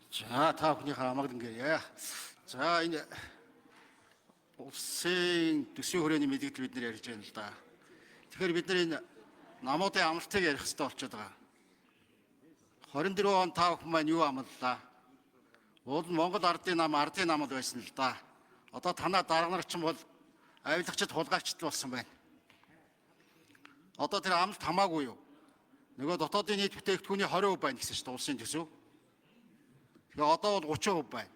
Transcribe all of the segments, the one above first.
자, 다 분위기가 막는 거야. 자, 이제 улсын төсвийн хүрээний мэдээлэл бид нэр ярьж байна л да. Тэгэхээр бид нар намуудын амлалтыг ярих хэрэгтэй болчиход байгаа. 24 он та бүхэн маань юу амлалаа? Уул нь Монгол ардын намд байсан л да. Одоо танаа дарга нар ч юм бол авилагчид хулгайчд болсон байна. Одоо тэр амлалт хамаагүй юу? Нөгөө дотоодын нийт бүтээгдэхүүний 20% байна гэсэн чинь улсын төсөв. Тэгээ одоо бол 30% байна.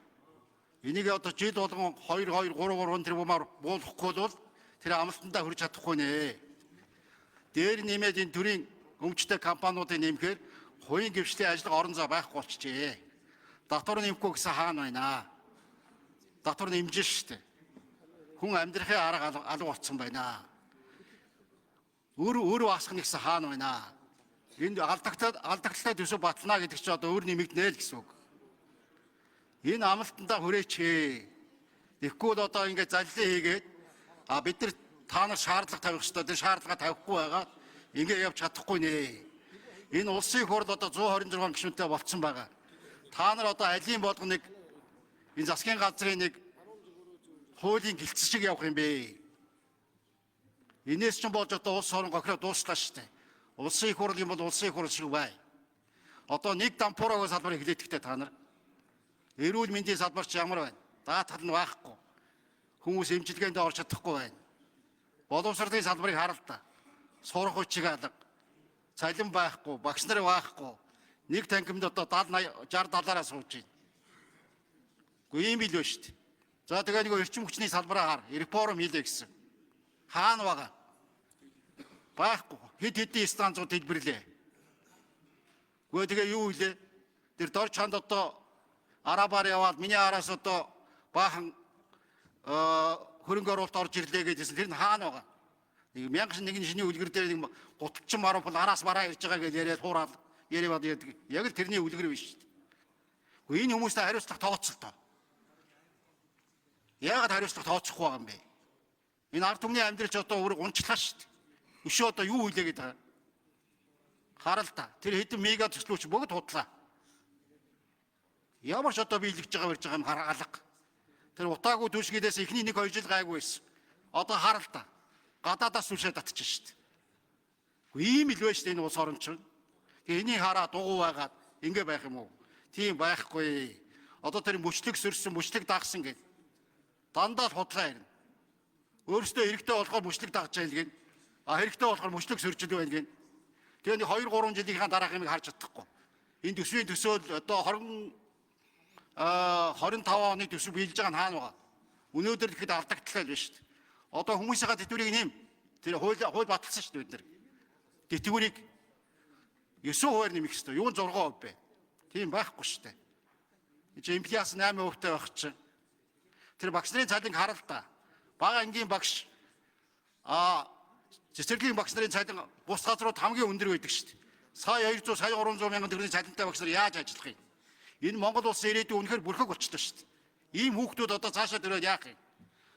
Энийг одоо жил болгон 2 тэрбумаар буулгахгүй бол тэр амлалтандаа хүрч чадахгүй нэ. Дээр нэмээд энэ төрийн өмчтэй компаниудыг нэмэхээр хувийн гэрчлийн ажлын орон зай байхгүй болчихжээ. Татвар нэмэхгүй гэсэн хаана байна? Татвар нэмж штэ. Хүн амьдрахын арга алга болцсон байна. Өөр басах нэгсэн хаана байна? Энд алдагталтай төсөв батлана гэдэг чинь одоо өөр нэмэгдэнэ л гэсэн үг. Энэ амлалтандаа хүрээч. Тэгэхгүй л одоо ингээд заллин хийгээд бид нар та нар шаардлага тавих ёстой. Тэр шаардлага тавихгүй байгаа. Ингээд явж чадахгүй нэ. Энэ улсын хурл одоо 126 гишүүнтэй болцсон байгаа. Та нар одоо алийн болгоныг энэ засгийн газрын нэг хуулийн гэлцэн шиг явах юм бэ? Инээс ч болж одоо улс орон гохироо дууслаа шүү дээ. Улсын хурл юм бол улсын хурл шиг бай. Одоо нэг дампуураа салбарыг хилээдэгтэй та нар. Эрүүл мэндийн салбар ч ямар байна? Даатгал нь байхгүй. Хүмүүс эмчилгээнд орж чадахгүй байна. Боловсролын салбарыг харал та. Сурах хүчиг алга. Цалин байхгүй, багш нар байхгүй. Нэг танхимд одоо 60-70-аараа сууж байна. Гэхдээ ийм л байна шүү дээ. За тэгээ нэг эрчим хүчний салбараа хар. Реформ хийлээ гэсэн. Хаана байгаа? Байхгүй. Хэдэн станцууд хэлбэрлээ. Гэхдээ тэгээ юу хэлээ? Тэр дор чанд одоо арабаар яваад миний араас одоо баахан хөрөнгө оруулалт орж ирлээ гэдээсэн тэр нь хаана байгаа? Нэг 1001 шиний үлгэр дээр нэг 30 маруу араас бараа ирж байгаа гэж яриад хуураад яриад яадаг. Яг л тэрний үлгэр биш шүү дээ. Гэхдээ энэ хүмүүстэй хариуцлага тооцолтой. Яагаад хариуцлага тооцохгүй байгаа юм бэ? Энэ ард түмний амьдралч одоо өөрөг унчлаа шүү дээ. Өшөө одоо юу хийлээ гэдэг. Харал та. Тэр хэдэн мега төслөөч бүгд худлаа. Ямар ч одоо биелэгж байгаа барьж байгаа юм алга. Тэр утаагүй түшгээс эхний 1-2 жил гайгүй байсан. Одоо харал та. Гадаадаас түшээ татчих шít. Ийм л байж энэ улс орон чинь. Тэгээ энийг хараа дугуй байгаад ингэ байх юм уу? Тийм байхгүй. Одоо тэр мөчлөг сөрсөн, мөчлөг дагсан гэж. Дандаа л худлаа ирнэ. Өөрөөсөө хэрэгтэй болохоор мөчлөг дагж байгаа гэн. Хэрэгтэй болохоор мөчлөг сөрчил байна гэн. Тэгээ нэг 2-3 жилийн дараах юм харж чадахгүй. Энэ төсвийн төсөөл одоо 25 оны төсөв биелж байгаа нь хаана байгаа? Өнөөдөр ихэд алдагдaltaй л байна шүү дээ. Одоо хүмүүсийн тэтгэврийг нэм. Тэр хууль баталсан шүү дээ бид нар. Тэтгэврийг 9% нэмэх хэрэгтэй. Юу 6% бэ? Тийм байхгүй шүү дээ. Инфляц 8%тай байх чинь. Тэр багш нарын цалин харал та. Бага ангийн багш цэцэрлэгийн багш нарын цалин бус газрууд хамгийн өндөр байдаг шүү дээ. Сая 200 сая 300 мянган төгрөгийн цалинтай багш нар яаж ажиллах юм? Энэ Монгол улсын ирээдүйн үнэхээр бүрхэг болчихлоо шүү дээ. Ийм хүүхдүүд одоо цаашаа төрөөд яах юм?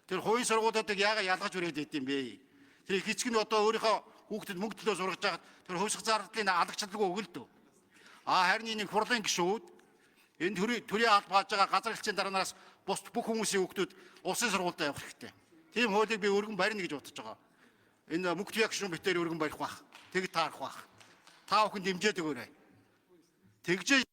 Тэр хувийн сургуулиудыг яагаад ялгаж өрөөд байд юм бэ? Тэр их эцэг нь одоо өөрийнхөө хүүхдэд мөнгө төлөө сургаж байгаа тэр хувьсгал зардлын алагчлалгүй өгөлдөө. Харин энэ хурлын гишүүд энэ төрийн алба хааж байгаа газар хэлцээний дараанараас бус бүх хүмүүсийн хүүхдүүд улсын сургуультай явах хэрэгтэй. Тийм хуулийг би өргөн барина гэж бодож байгаа. Энэ мөнгө гишүүн битээр өргөн барих бах. Тэг таарах бах. Та бүхэн дэмжээд өгөөрэй. Тэгж